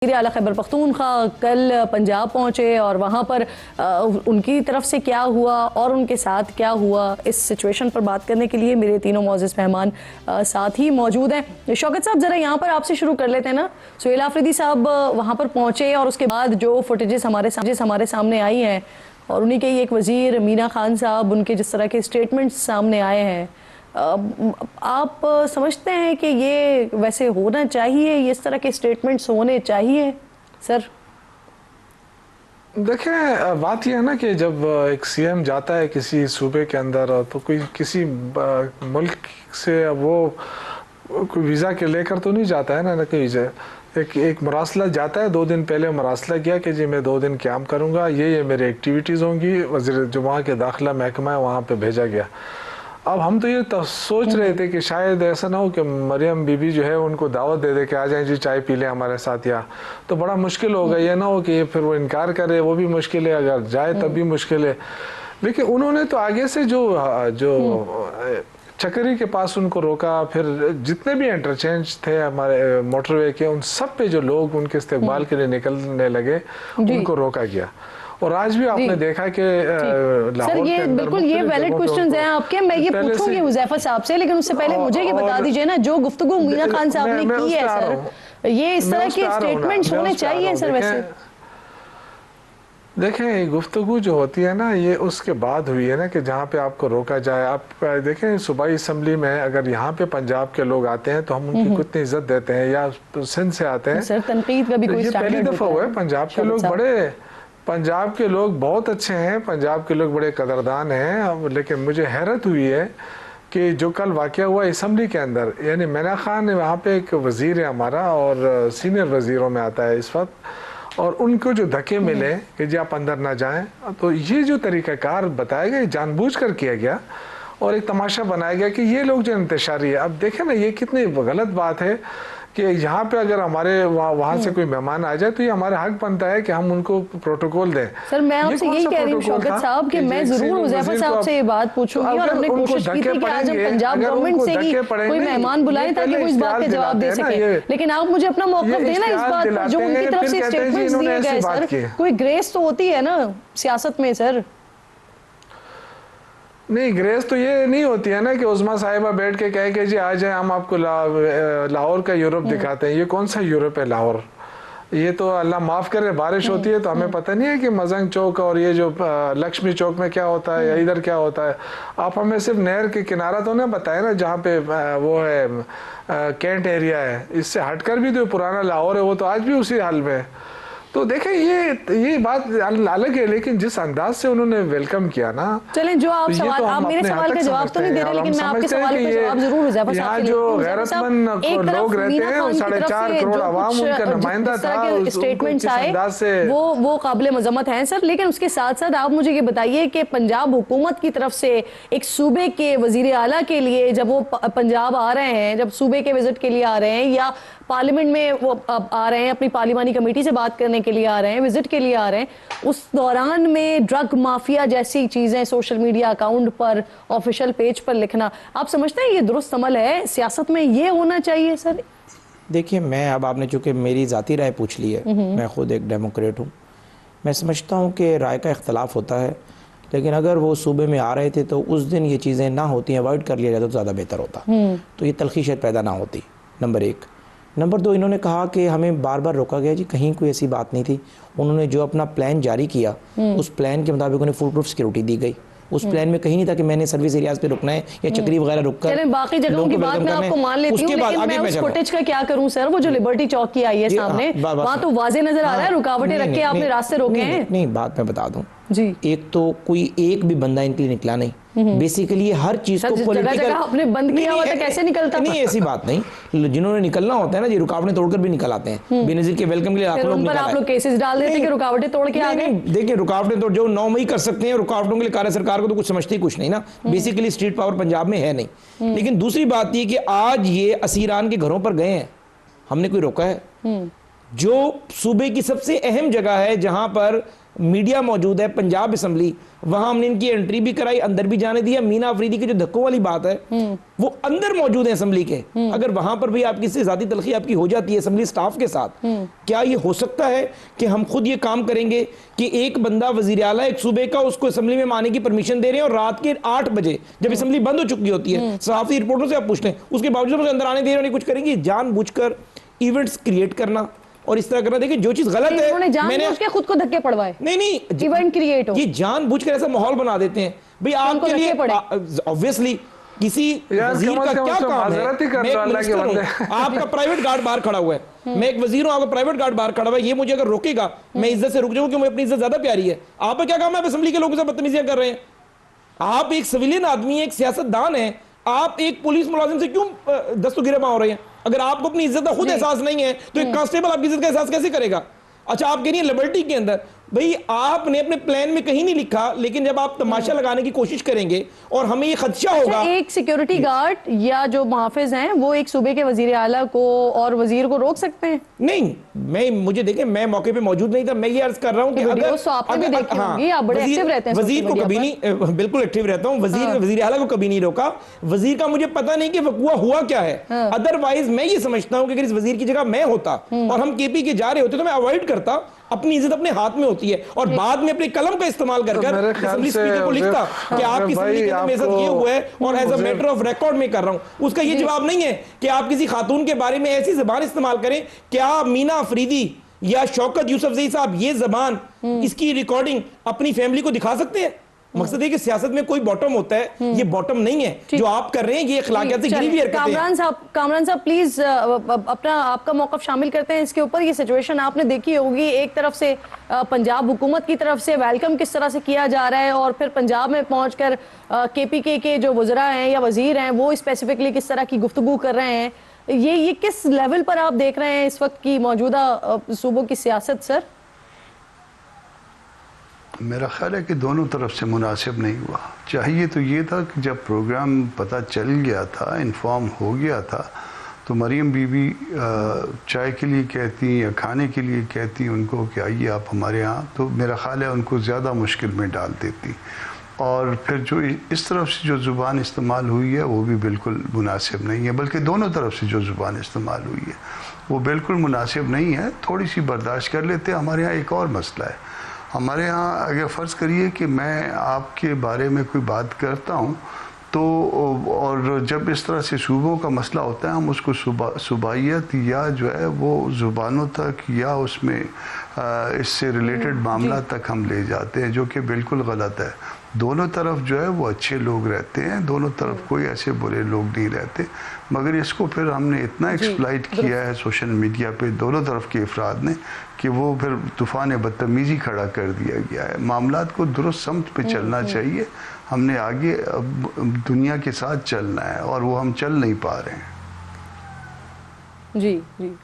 आला खैबर पख्तूनख्वा कल पंजाब पहुंचे और वहां पर उनकी तरफ से क्या हुआ और उनके साथ क्या हुआ, इस सिचुएशन पर बात करने के लिए मेरे तीनों मौजूद मेहमान साथ ही मौजूद हैं। शौकत साहब, ज़रा यहाँ पर आपसे शुरू कर लेते हैं ना। सुहेल आफरीदी साहब वहाँ पर पहुँचे और उसके बाद जो फुटेजेस हमारे सामने आई हैं और उन्हीं के ही एक वज़ीर मीना खान साहब, उनके जिस तरह के स्टेटमेंट्स सामने आए हैं, आप समझते हैं कि ये वैसे होना चाहिए, ये इस तरह के स्टेटमेंट्स होने चाहिए सर? देखें, बात यह है ना कि जब एक सीएम जाता है किसी सूबे के अंदर तो कोई किसी मुल्क से वो कोई वीज़ा के लेकर तो नहीं जाता है ना कि एक मरासला जाता है। 2 दिन पहले मरासला किया कि जी मैं 2 दिन क़याम करूँगा, ये मेरी एक्टिविटीज़ होंगी। वज़ीर जो वहाँ के दाखिला महकमा है वहाँ पे भेजा गया। अब हम तो ये सोच रहे थे कि शायद ऐसा ना हो कि मरियम बीबी जो है उनको दावत दे दे कि आ जाएं जी, चाय पी लें हमारे साथ, या तो बड़ा मुश्किल होगा। ये ना हो कि फिर वो इनकार करे, वो भी मुश्किल है, अगर जाए तब भी मुश्किल है। लेकिन उन्होंने तो आगे से जो चक्री के पास उनको रोका, फिर जितने भी इंटरचेंज थे हमारे मोटरवे के, उन सब पे जो लोग उनके इस्तेमाल के लिए निकलने लगे उनको रोका गया। और आज भी आपने देखा कि सर ये बिल्कुल ये वैलिड क्वेश्चंस हैं आपके, मैं ये पूछूंगी हुज़ैफा साहब से, लेकिन उससे पहले मुझे ये बता दीजिए ना, जो गुफ्तगू मीना खान साहब ने की है सर, ये इस तरह के स्टेटमेंट्स होने चाहिए सर? वैसे देखें, गुफ्तगू जो होती है ना, ये उसके बाद हुई है ना कि जहाँ पे आपको रोका जाए। आप देखें सूबाई असम्बली में अगर यहाँ पे पंजाब के लोग आते हैं तो हम उनकी कितनी इज्जत देते हैं, या सिंध से आते हैं सर, तनकीद का भी कोई ये पहली दफ़ा हुआ है। पंजाब के लोग बहुत अच्छे हैं, पंजाब के लोग बड़े कदरदान हैं। लेकिन मुझे हैरत हुई है कि जो कल वाक़या हुआ असम्बली के अंदर, यानी मीना खान वहाँ पे एक वज़ीर है हमारा और सीनियर वज़ीरों में आता है इस वक्त, और उनको जो धक्के मिले कि जी आप अंदर ना जाएं, तो ये जो तरीक़ाकार बताया गया जानबूझकर किया गया और एक तमाशा बनाया गया कि ये लोग जो इंतशारी है। अब देखें ना, ये कितनी गलत बात है कि यहाँ पे अगर हमारे वहाँ से कोई मेहमान आ जाए तो ये हमारा हक बनता है कि हम उनको प्रोटोकॉल दें। सर मैं आपसे यही कह रही हूँ शौकत साहब कि मैं जरूर हुज़ैफा साहब से ये बात पूछूंगी और हमने कोशिश की थी कि आज हम पंजाब गवर्नमेंट से ही कोई मेहमान बुलाएं ताकि वो इस बात का जवाब दे सके, लेकिन आप मुझे अपना मौक़िफ़ देना इस बात पर। जो उनकी तरफ से स्टेटमेंट्स दिए गए सर, कोई ग्रेस तो होती है ना सियासत में सर? नहीं, ग्रेस तो ये नहीं होती है ना कि उस्मा साहिबा बैठ के कहे कि जी आ जाए हम आपको लाहौर का यूरोप दिखाते हैं। ये कौन सा यूरोप है लाहौर? ये तो अल्लाह माफ़ करे बारिश होती है तो हमें पता नहीं है कि मजंग चौक और ये जो लक्ष्मी चौक में क्या होता है या इधर क्या होता है। आप हमें सिर्फ नहर के किनारा तो नहीं बताए ना जहाँ पे वो है कैंट एरिया है। इससे हटकर भी जो पुराना लाहौर है वो तो आज भी उसी हाल में है। तो देखें ये बात अलग है, लेकिन जिस अंदाज से उन्होंने वेलकम किया ना, चलें जो आप सवाल, आप मेरे सवाल का जवाब तो नहीं दे रहे, लेकिन मैं आपके सवाल का जवाब जरूर हुज़ैफा साहब से जो गैरतमंद लोग रहते हैं वो 4.5 करोड़ आवाम उनका नुमाइंदा था, स्टेटमेंट्स आए वो काबिल मज़म्मत हैं सर। लेकिन उसके साथ साथ आप मुझे ये बताइए कि पंजाब हुकूमत की तरफ से एक सूबे के वज़ीर आला के लिए जब वो पंजाब आ रहे हैं, जब सूबे के विजिट के लिए आ रहे हैं या पार्लियामेंट में वो आ रहे हैं, अपनी पार्लिमानी कमेटी से बात करने के लिए आ रहे हैं, विजिट के लिए आ रहे हैं, उस दौरान में ड्रग माफिया जैसी चीजें सोशल मीडिया अकाउंट पर, ऑफिशियल पेज पर लिखना, आप समझते हैं ये दुरुस्त अमल है? सियासत में ये होना चाहिए सर? देखिए, मैं अब आपने चूँकि मेरी ज़ाती राय पूछ ली है, मैं ख़ुद एक डेमोक्रेट हूँ, मैं समझता हूँ कि राय का इख्तलाफ होता है, लेकिन अगर वो सूबे में आ रहे थे तो उस दिन ये चीज़ें ना होती, अवॉइड कर लिया जाता तो ज़्यादा बेहतर होता, तो ये तलखी शायद पैदा ना होती। नंबर 1। नंबर 2, इन्होंने कहा कि हमें बार बार रोका गया, जी कहीं कोई ऐसी बात नहीं थी। उन्होंने जो अपना प्लान जारी किया उस प्लान के मुताबिक उन्हें फुल प्रूफ सिक्योरिटी दी गई। उस प्लान में कहीं नहीं था कि मैंने सर्विस एरियाज पे रुकना है या चक्री वगैरह रुककर। बाकी जगहों की बात मैं आपको मान लेती हूं, लेकिन मैं उस फुटेज का क्या करूं सर? वो जो लिबर्टी चौक की आई है सामने, वहां तो वाज़ेह नजर आ रहा है रुकावटें रख के आपने रास्ते रोके हैं। नहीं, बात मैं बता दूं जी, एक तो कोई एक भी बंदा इनके लिए निकला नहीं। बेसिकली हर चीज को पॉलिटिकल आपने बंद किया हुआ था, कैसे निकलता? नहीं, ऐसी बात नहीं, जिन्होंने निकलना होता है ना, ये रुकावटें तोड़कर भी निकल आते हैं। बेनज़ीर के वेलकम के लिए आप लोग केसेस डाल देते कि रुकावटें तोड़ के आ गए। देखिए, रुकावटें तो जो 9 मई कर सकते हैं, रुकावटों के लिए कार्य सरकार को तो कुछ समझती कुछ नहीं ना। बेसिकली स्ट्रीट पावर पंजाब में है नहीं। लेकिन दूसरी बात ये कि आज ये असीरान के घरों पर गए हैं, हमने कोई रोका है? जो सूबे की सबसे अहम जगह है जहां पर मीडिया मौजूद है, पंजाब असम्बली, वहां हमने इनकी एंट्री भी कराई, अंदर भी जाने दिया। मीना अफरीदी की जो धक्कों वाली बात है वो अंदर मौजूद है असम्बली के, अगर वहां पर भी आपकी ज़ाती तलखी आपकी हो जाती है असम्बली स्टाफ के साथ, क्या ये हो सकता है कि हम खुद ये काम करेंगे कि एक बंदा वजीर आला एक सूबे का, उसको असम्बली में आने की परमिशन दे रहे हैं और रात के 8 बजे जब असम्बली बंद हो चुकी होती है, सहाफ़ी रिपोर्टों से आप पूछ लें, उसके बावजूद मुझे अंदर आने दे रहे हैं, कुछ करेंगे? जानबूझकर इवेंट्स क्रिएट करना और इस तरह करना। देखिए जो चीज गलत है, मैंने उसके खुद को धक्के पड़वाए, नहीं इवेंट क्रिएट हो, ये जानबूझकर ऐसा माहौल बना देते हैं भाई आपके लिए। ऑब्वियसली किसी वजीर का क्या काम है, मैं एक मिनिस्टर हूं, आपका प्राइवेट गार्ड बाहर खड़ा हुआ है, मैं एक वजीर हूं, आपका प्राइवेट गार्ड बाहर खड़ा हुआ है, ये मुझे अगर रोकेगा मैं इज्जत से रुक जाऊंगा क्योंकि अपनी इज्जत ज्यादा प्यारी है। आपका क्या काम है, आप असेंबली के लोगों से बदतमीजियां कर रहे हैं? आप एक सिविलियन आदमी है, एक सियासतदान है, आप एक पुलिस मुलाजिम से क्यों दस्तगिरबां हो रहे हैं? अगर आपको अपनी इज्जत का खुद एहसास नहीं है तो एक कांस्टेबल आपकी इज्जत का एहसास कैसे करेगा? अच्छा आप कह रही हैं लिबर्टी के अंदर, भाई आपने अपने प्लान में कहीं नहीं लिखा, लेकिन जब आप तमाशा लगाने की कोशिश करेंगे और हमें ये खदशा होगा। एक सिक्योरिटी गार्ड या जो मुहाफिज हैं वो एक सूबे के वजीर आला को और वजीर को रोक सकते हैं? नहीं, मुझे देखें, मैं मौके पे मौजूद नहीं था, मैं ये अर्ज कर रहा हूं कि अगर आप बड़े एक्टिव रहते हैं, वजीर को कभी नहीं, बिल्कुल एक्टिव रहता हूं, वजीर आला को कभी नहीं रोका। वजीर का मुझे पता नहीं कि वक़्वा हुआ क्या है, अदरवाइज मैं ये समझता हूं कि अगर इस वजीर की जगह मैं होता और हम केपी के जा रहे होते तो मैं अवॉइड करता। अपनी इज्जत अपने हाथ में होती है और बाद में अपने कलम का इस्तेमाल कर असेंबली स्पीकर को लिखता कि आपकी असेंबली के अंदर मेरे साथ ये हुआ है और as a matter of record में कर रहा हूं। उसका ये जवाब नहीं है कि आप किसी खातून के बारे में ऐसी जबान इस्तेमाल करें। क्या मीना अफरीदी या शौकत यूसुफजई साहब ये जबान, इसकी रिकॉर्डिंग अपनी फैमिली को दिखा सकते हैं? मकसद है कि सियासत में कोई बॉटम होता है, ये बॉटम नहीं है जो आप कर रहे हैं, ये अखलाकियात से गिरी हुई हरकतें हैं। कामरान साहब प्लीज अपना आपका मौक़िफ़ शामिल करते हैं इसके ऊपर। ये सिचुएशन आपने देखी होगी, एक तरफ से पंजाब हुकूमत की तरफ से वेलकम किस तरह से किया जा रहा है और फिर पंजाब में पहुंचकर केपीके के जो वज़रा हैं या वजीर हैं वो स्पेसिफिकली किस तरह की गुफ्तगू कर रहे हैं। ये किस लेवल पर आप देख रहे हैं इस वक्त की मौजूदा सूबों की सियासत? सर मेरा ख्याल है कि दोनों तरफ से मुनासिब नहीं हुआ। चाहिए तो ये था कि जब प्रोग्राम पता चल गया था, इन्फॉर्म हो गया था, तो मरियम बीबी चाय के लिए कहती या खाने के लिए कहती उनको कि आइए आप हमारे यहाँ, तो मेरा ख्याल है उनको ज़्यादा मुश्किल में डाल देती। और फिर जो इस तरफ से जो ज़ुबान इस्तेमाल हुई है वो भी बिल्कुल मुनासिब नहीं है, बल्कि दोनों तरफ से जो ज़ुबान इस्तेमाल हुई है वो बिल्कुल मुनासिब नहीं है। थोड़ी सी बर्दाश्त कर लेते। हमारे यहाँ एक और मसला है, हमारे यहाँ अगर फ़र्ज़ करिए कि मैं आपके बारे में कोई बात करता हूँ तो, और जब इस तरह से सूबों का मसला होता है, हम उसको सूबाइयत या जो है वो ज़ुबानों तक या उसमें इससे रिलेटेड मामला तक हम ले जाते हैं, जो कि बिल्कुल गलत है। दोनों तरफ जो है वो अच्छे लोग रहते हैं, दोनों तरफ कोई ऐसे बुरे लोग नहीं रहते, मगर इसको फिर हमने इतना एक्सप्लॉइट किया है सोशल मीडिया पे दोनों तरफ के अफराद ने कि वो फिर तूफ़ान बदतमीज़ी खड़ा कर दिया गया है। मामलात को दुरुस्त समत पे चलना चाहिए, हमने आगे दुनिया के साथ चलना है और वो हम चल नहीं पा रहे हैं। जी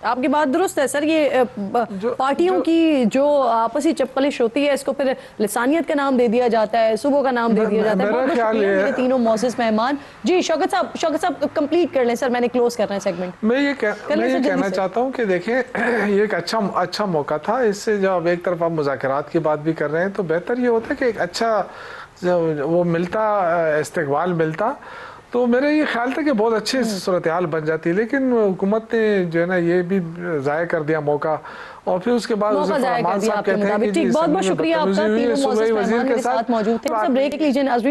आपकी बात दुरुस्त है सर। ये पार्टियों की जो आपसी चप्पलिश होती है इसको फिर लिसानियत का नाम दे दिया जाता है, सुबह का नाम दे दिया जाता है। बहुत शुक्रिया मेरे तीनों मौजूद मेहमान। जी शौकत साहब कंप्लीट कर लें सर, मैंने क्लोज करना है सेगमेंट। मैं ये कहना चाहता हूँ कि देखें ये एक अच्छा मौका था। इससे जब एक तरफ आप मुज़ाकरात की बात भी कर रहे हैं तो बेहतर ये होता कि एक अच्छा वो मिलता, इस्तकबाल मिलता, तो मेरा ये ख्याल था कि बहुत अच्छी सूरत हाल बन जाती, लेकिन हुकूमत ने जो है ना ये भी ज़ाया कर दिया मौका। और फिर उसके बाद बहुत बहुत शुक्रिया आपका, तीनों मौजूद मेहमान मेरे साथ मौजूद थे। ब्रेक लीजिए नाज़रीन।